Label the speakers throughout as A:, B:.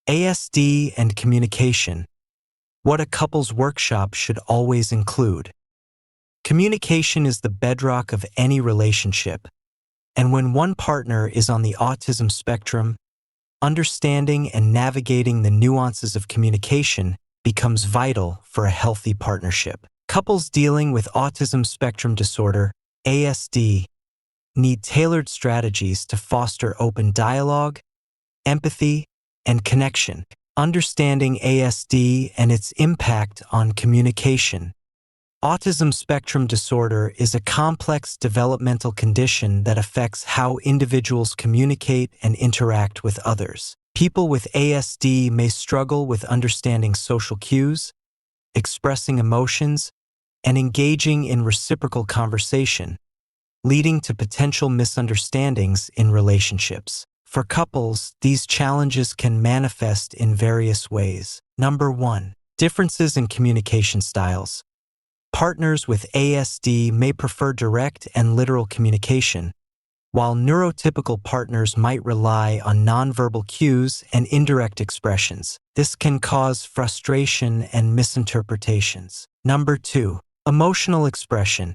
A: ASD and communication. What a couples workshop should always include. Communication is the bedrock of any relationship, and when one partner is on the autism spectrum, understanding and navigating the nuances of communication becomes vital for a healthy partnership. Couples dealing with autism spectrum disorder, ASD, need tailored strategies to foster open dialogue, empathy, and connection. Understanding ASD and its impact on communication. Autism spectrum disorder is a complex developmental condition that affects how individuals communicate and interact with others. People with ASD may struggle with understanding social cues, expressing emotions, and engaging in reciprocal conversation, leading to potential misunderstandings in relationships. For couples, these challenges can manifest in various ways. Number 1. Differences in communication styles. Partners with ASD may prefer direct and literal communication, while neurotypical partners might rely on nonverbal cues and indirect expressions. This can cause frustration and misinterpretations. Number 2. Emotional expression.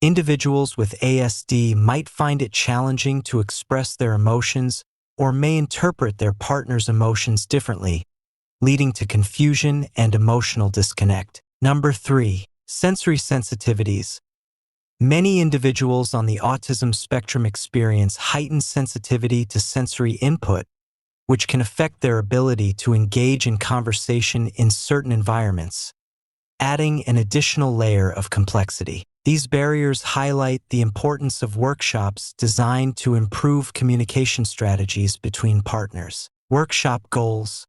A: Individuals with ASD might find it challenging to express their emotions or may interpret their partner's emotions differently, leading to confusion and emotional disconnect. Number 3. Sensory sensitivities. Many individuals on the autism spectrum experience heightened sensitivity to sensory input, which can affect their ability to engage in conversation in certain environments, adding an additional layer of complexity. These barriers highlight the importance of workshops designed to improve communication strategies between partners. Workshop goals.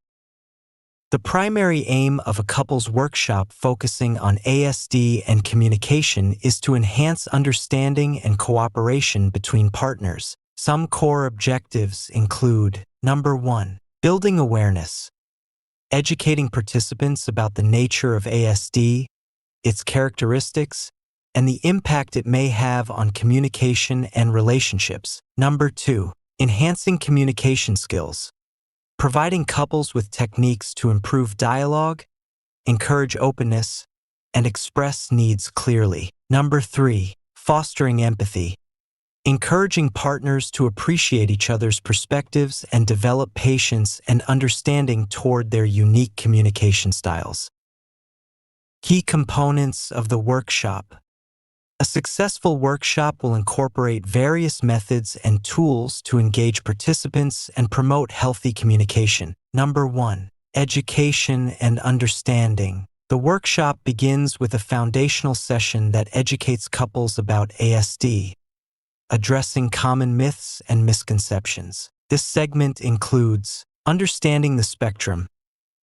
A: The primary aim of a couples workshop focusing on ASD and communication is to enhance understanding and cooperation between partners. Some core objectives include: Number 1. Building awareness. Educating participants about the nature of ASD, its characteristics, and the impact it may have on communication and relationships. Number 2. Enhancing communication skills. Providing couples with techniques to improve dialogue, encourage openness, and express needs clearly. Number 3. Fostering empathy. Encouraging partners to appreciate each other's perspectives and develop patience and understanding toward their unique communication styles. Key components of the workshop. A successful workshop will incorporate various methods and tools to engage participants and promote healthy communication. Number 1. Education and understanding. The workshop begins with a foundational session that educates couples about ASD, addressing common myths and misconceptions. This segment includes understanding the spectrum,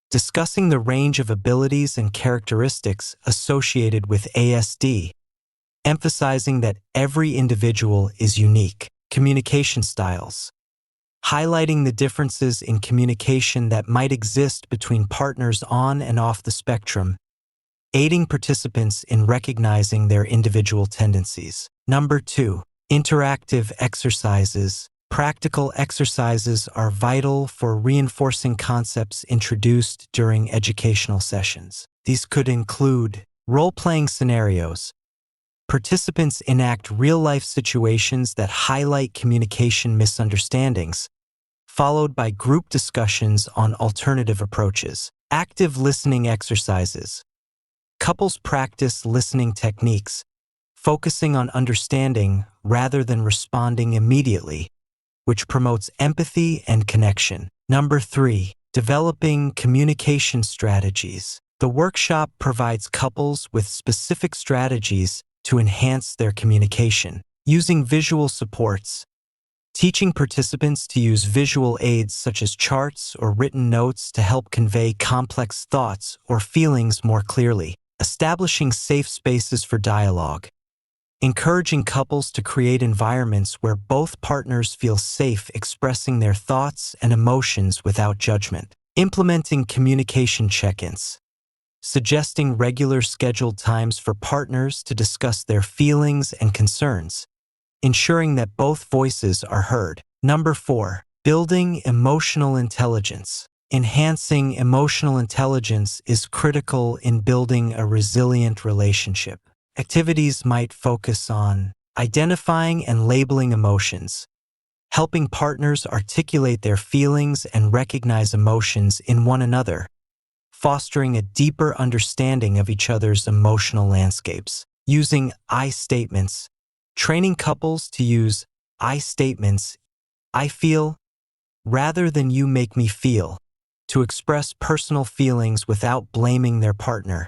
A: discussing the range of abilities and characteristics associated with ASD, emphasizing that every individual is unique. Communication styles. Highlighting the differences in communication that might exist between partners on and off the spectrum, aiding participants in recognizing their individual tendencies. Number 2. Interactive exercises. Practical exercises are vital for reinforcing concepts introduced during educational sessions. These could include role-playing scenarios. Participants enact real-life situations that highlight communication misunderstandings, followed by group discussions on alternative approaches. Active listening exercises. Couples practice listening techniques, focusing on understanding rather than responding immediately, which promotes empathy and connection. Number 3. Developing communication strategies. The workshop provides couples with specific strategies to enhance their communication. Using visual supports. Teaching participants to use visual aids such as charts or written notes to help convey complex thoughts or feelings more clearly. Establishing safe spaces for dialogue. Encouraging couples to create environments where both partners feel safe expressing their thoughts and emotions without judgment. Implementing communication check-ins. Suggesting regular scheduled times for partners to discuss their feelings and concerns, ensuring that both voices are heard. Number 4. Building emotional intelligence. Enhancing emotional intelligence is critical in building a resilient relationship. Activities might focus on identifying and labeling emotions, helping partners articulate their feelings and recognize emotions in one another, fostering a deeper understanding of each other's emotional landscapes. Using I statements, training couples to use I statements, I feel, rather than you make me feel, to express personal feelings without blaming their partner.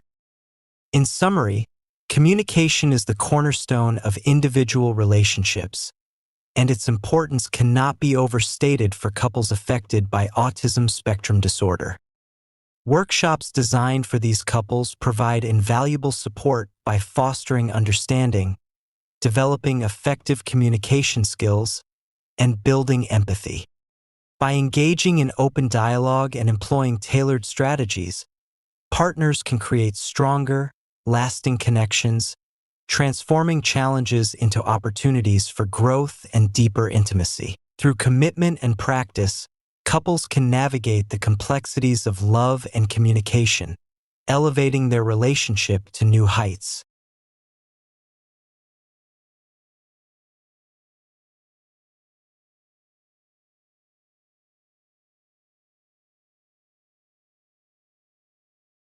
A: In summary, communication is the cornerstone of individual relationships, and its importance cannot be overstated for couples affected by autism spectrum disorder. Workshops designed for these couples provide invaluable support by fostering understanding, developing effective communication skills, and building empathy. By engaging in open dialogue and employing tailored strategies, partners can create stronger, lasting connections, transforming challenges into opportunities for growth and deeper intimacy. Through commitment and practice, couples can navigate the complexities of love and communication, elevating their relationship to new heights.